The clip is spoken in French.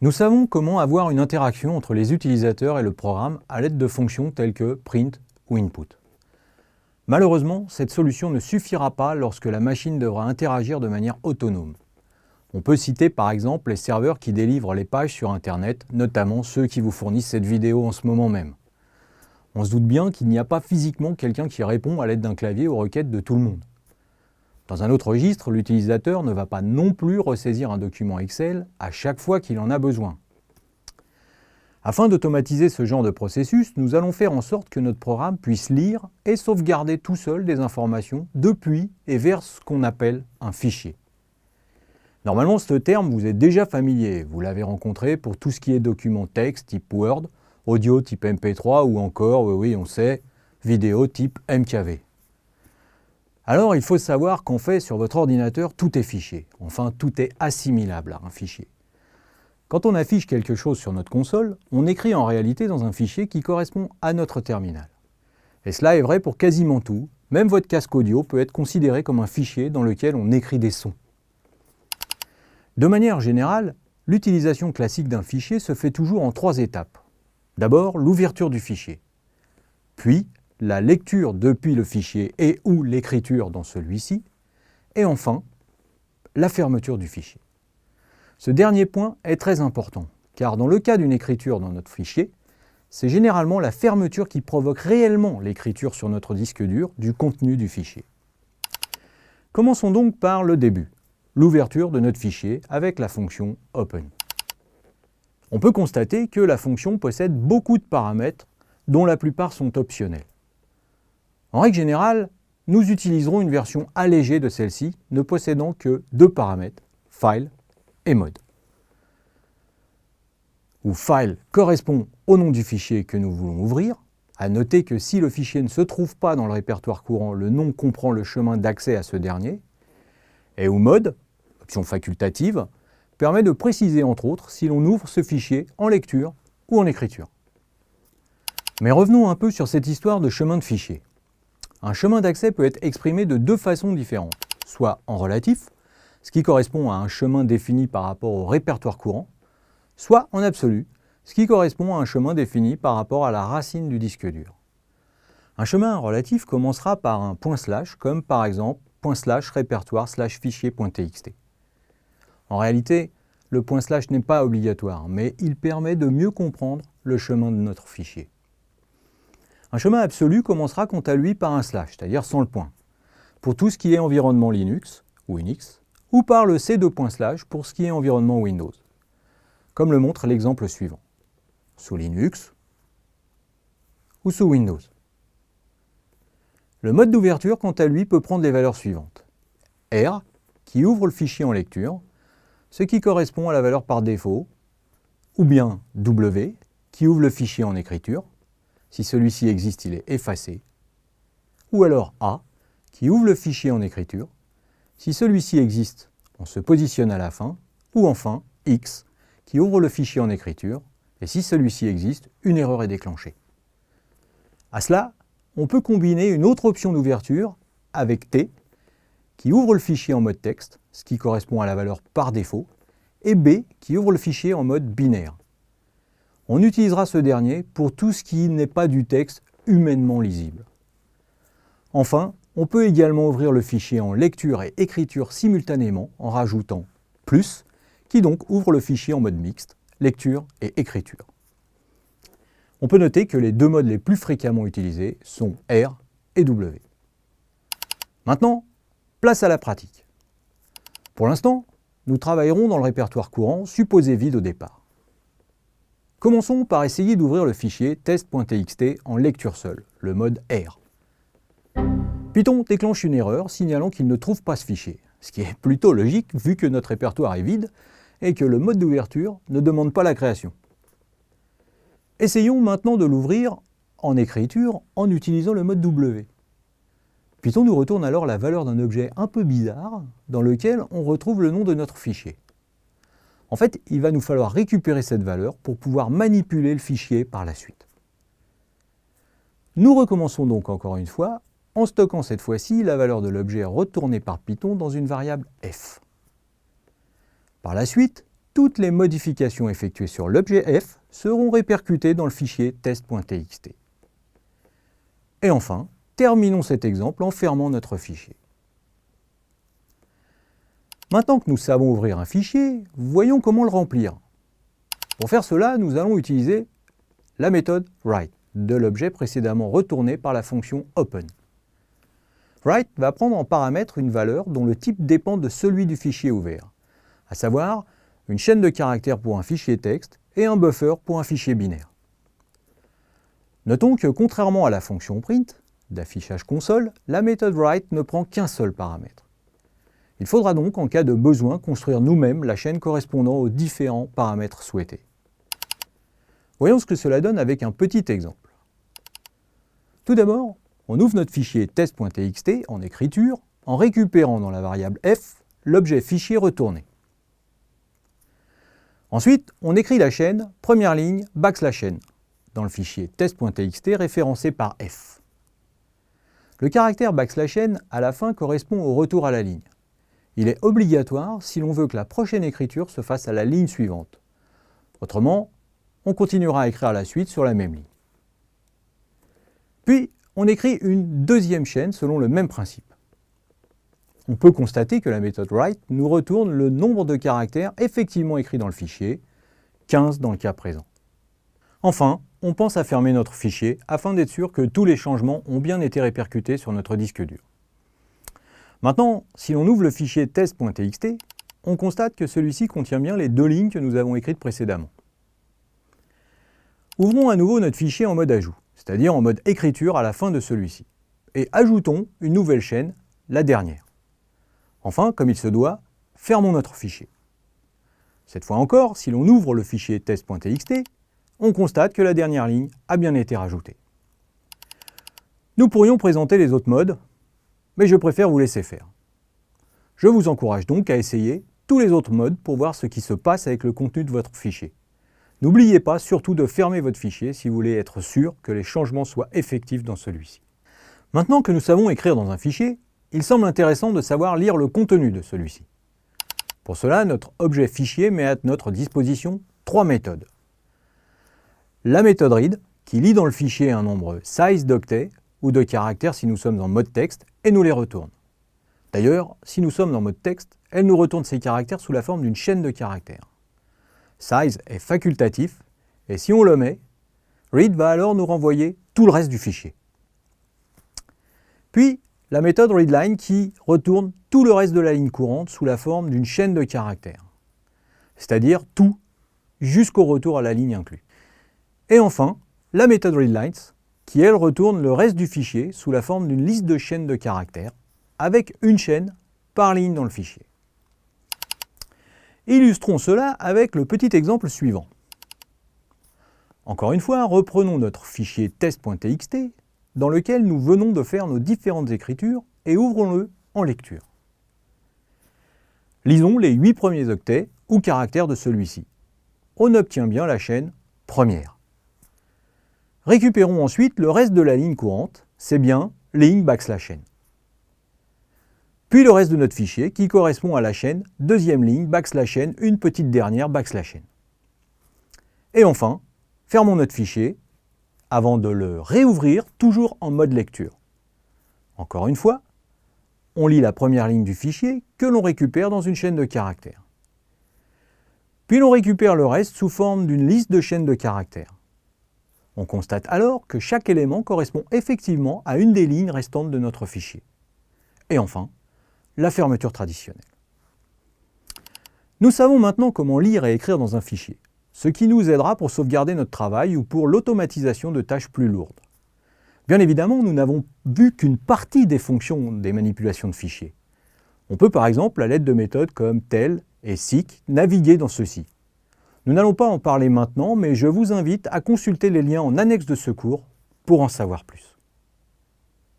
Nous savons comment avoir une interaction entre les utilisateurs et le programme à l'aide de fonctions telles que print ou input. Malheureusement, cette solution ne suffira pas lorsque la machine devra interagir de manière autonome. On peut citer par exemple les serveurs qui délivrent les pages sur Internet, notamment ceux qui vous fournissent cette vidéo en ce moment même. On se doute bien qu'il n'y a pas physiquement quelqu'un qui répond à l'aide d'un clavier aux requêtes de tout le monde. Dans un autre registre, l'utilisateur ne va pas non plus ressaisir un document Excel à chaque fois qu'il en a besoin. Afin d'automatiser ce genre de processus, nous allons faire en sorte que notre programme puisse lire et sauvegarder tout seul des informations depuis et vers ce qu'on appelle un fichier. Normalement, ce terme vous est déjà familier. Vous l'avez rencontré pour tout ce qui est document texte type Word, audio type MP3 ou encore, oui, on sait, vidéo type MKV. Alors, il faut savoir qu'en fait, sur votre ordinateur, tout est fichier. Enfin, tout est assimilable à un fichier. Quand on affiche quelque chose sur notre console, on écrit en réalité dans un fichier qui correspond à notre terminal. Et cela est vrai pour quasiment tout. Même votre casque audio peut être considéré comme un fichier dans lequel on écrit des sons. De manière générale, l'utilisation classique d'un fichier se fait toujours en 3 étapes. D'abord, l'ouverture du fichier. Puis, la lecture depuis le fichier et ou l'écriture dans celui-ci. Et enfin, la fermeture du fichier. Ce dernier point est très important, car dans le cas d'une écriture dans notre fichier, c'est généralement la fermeture qui provoque réellement l'écriture sur notre disque dur du contenu du fichier. Commençons donc par le début, l'ouverture de notre fichier avec la fonction Open. On peut constater que la fonction possède beaucoup de paramètres, dont la plupart sont optionnels. En règle générale, nous utiliserons une version allégée de celle-ci, ne possédant que 2 paramètres, File et Mode. Où File correspond au nom du fichier que nous voulons ouvrir. À noter que si le fichier ne se trouve pas dans le répertoire courant, le nom comprend le chemin d'accès à ce dernier. Et où Mode, option facultative, permet de préciser entre autres si l'on ouvre ce fichier en lecture ou en écriture. Mais revenons un peu sur cette histoire de chemin de fichier. Un chemin d'accès peut être exprimé de 2 façons différentes, soit en relatif, ce qui correspond à un chemin défini par rapport au répertoire courant, soit en absolu, ce qui correspond à un chemin défini par rapport à la racine du disque dur. Un chemin relatif commencera par un // comme par exemple /répertoire/fichier.txt. En réalité, le // n'est pas obligatoire, mais il permet de mieux comprendre le chemin de notre fichier. Un chemin absolu commencera quant à lui par un /, c'est-à-dire sans le point, pour tout ce qui est environnement Linux ou Unix, ou par le C2./ pour ce qui est environnement Windows, comme le montre l'exemple suivant, sous Linux ou sous Windows. Le mode d'ouverture, quant à lui, peut prendre les valeurs suivantes. R, qui ouvre le fichier en lecture, ce qui correspond à la valeur par défaut, ou bien W, qui ouvre le fichier en écriture, si celui-ci existe, il est effacé, ou alors A, qui ouvre le fichier en écriture, si celui-ci existe, on se positionne à la fin, ou enfin X, qui ouvre le fichier en écriture, et si celui-ci existe, une erreur est déclenchée. À cela, on peut combiner une autre option d'ouverture avec T, qui ouvre le fichier en mode texte, ce qui correspond à la valeur par défaut, et B, qui ouvre le fichier en mode binaire. On utilisera ce dernier pour tout ce qui n'est pas du texte humainement lisible. Enfin, on peut également ouvrir le fichier en lecture et écriture simultanément en rajoutant plus, qui donc ouvre le fichier en mode mixte, lecture et écriture. On peut noter que les 2 modes les plus fréquemment utilisés sont R et W. Maintenant, place à la pratique. Pour l'instant, nous travaillerons dans le répertoire courant supposé vide au départ. Commençons par essayer d'ouvrir le fichier test.txt en lecture seule, le mode R. Python déclenche une erreur signalant qu'il ne trouve pas ce fichier, ce qui est plutôt logique vu que notre répertoire est vide et que le mode d'ouverture ne demande pas la création. Essayons maintenant de l'ouvrir en écriture en utilisant le mode W. Python nous retourne alors la valeur d'un objet un peu bizarre dans lequel on retrouve le nom de notre fichier. En fait, il va nous falloir récupérer cette valeur pour pouvoir manipuler le fichier par la suite. Nous recommençons donc encore une fois en stockant cette fois-ci la valeur de l'objet retourné par Python dans une variable f. Par la suite, toutes les modifications effectuées sur l'objet f seront répercutées dans le fichier test.txt. Et enfin, terminons cet exemple en fermant notre fichier. Maintenant que nous savons ouvrir un fichier, voyons comment le remplir. Pour faire cela, nous allons utiliser la méthode write de l'objet précédemment retourné par la fonction open. Write va prendre en paramètre une valeur dont le type dépend de celui du fichier ouvert, à savoir une chaîne de caractères pour un fichier texte et un buffer pour un fichier binaire. Notons que contrairement à la fonction print d'affichage console, la méthode write ne prend qu'un seul paramètre. Il faudra donc, en cas de besoin, construire nous-mêmes la chaîne correspondant aux différents paramètres souhaités. Voyons ce que cela donne avec un petit exemple. Tout d'abord, on ouvre notre fichier test.txt en écriture en récupérant dans la variable f l'objet fichier retourné. Ensuite, on écrit la chaîne première ligne \n dans le fichier test.txt référencé par f. Le caractère \n à la fin correspond au retour à la ligne. Il est obligatoire si l'on veut que la prochaine écriture se fasse à la ligne suivante. Autrement, on continuera à écrire la suite sur la même ligne. Puis, on écrit une deuxième chaîne selon le même principe. On peut constater que la méthode write nous retourne le nombre de caractères effectivement écrits dans le fichier, 15 dans le cas présent. Enfin, on pense à fermer notre fichier afin d'être sûr que tous les changements ont bien été répercutés sur notre disque dur. Maintenant, si l'on ouvre le fichier test.txt, on constate que celui-ci contient bien les deux lignes que nous avons écrites précédemment. Ouvrons à nouveau notre fichier en mode ajout, c'est-à-dire en mode écriture à la fin de celui-ci, et ajoutons une nouvelle chaîne, la dernière. Enfin, comme il se doit, fermons notre fichier. Cette fois encore, si l'on ouvre le fichier test.txt, on constate que la dernière ligne a bien été rajoutée. Nous pourrions présenter les autres modes, mais je préfère vous laisser faire. Je vous encourage donc à essayer tous les autres modes pour voir ce qui se passe avec le contenu de votre fichier. N'oubliez pas surtout de fermer votre fichier si vous voulez être sûr que les changements soient effectifs dans celui-ci. Maintenant que nous savons écrire dans un fichier, il semble intéressant de savoir lire le contenu de celui-ci. Pour cela, notre objet fichier met à notre disposition trois méthodes. La méthode read, qui lit dans le fichier un nombre size d'octets ou de caractères si nous sommes en mode texte, et nous les retourne. D'ailleurs, si nous sommes en mode texte, elle nous retourne ces caractères sous la forme d'une chaîne de caractères. Size est facultatif, et si on le met, read va alors nous renvoyer tout le reste du fichier. Puis, la méthode readline qui retourne tout le reste de la ligne courante sous la forme d'une chaîne de caractères, c'est-à-dire tout jusqu'au retour à la ligne inclus. Et enfin, la méthode readlines qui, elle, retourne le reste du fichier sous la forme d'une liste de chaînes de caractères, avec une chaîne par ligne dans le fichier. Illustrons cela avec le petit exemple suivant. Encore une fois, reprenons notre fichier test.txt, dans lequel nous venons de faire nos différentes écritures, et ouvrons-le en lecture. Lisons les 8 premiers octets ou caractères de celui-ci. On obtient bien la chaîne première. Récupérons ensuite le reste de la ligne courante, c'est bien ligne \n. Puis le reste de notre fichier qui correspond à la chaîne deuxième ligne \n, une petite dernière \n. Et enfin, fermons notre fichier avant de le réouvrir toujours en mode lecture. Encore une fois, on lit la première ligne du fichier que l'on récupère dans une chaîne de caractères. Puis l'on récupère le reste sous forme d'une liste de chaînes de caractères. On constate alors que chaque élément correspond effectivement à une des lignes restantes de notre fichier. Et enfin, la fermeture traditionnelle. Nous savons maintenant comment lire et écrire dans un fichier, ce qui nous aidera pour sauvegarder notre travail ou pour l'automatisation de tâches plus lourdes. Bien évidemment, nous n'avons vu qu'une partie des fonctions des manipulations de fichiers. On peut par exemple, à l'aide de méthodes comme tel et seek, naviguer dans ceux-ci. Nous n'allons pas en parler maintenant, mais je vous invite à consulter les liens en annexe de ce cours pour en savoir plus.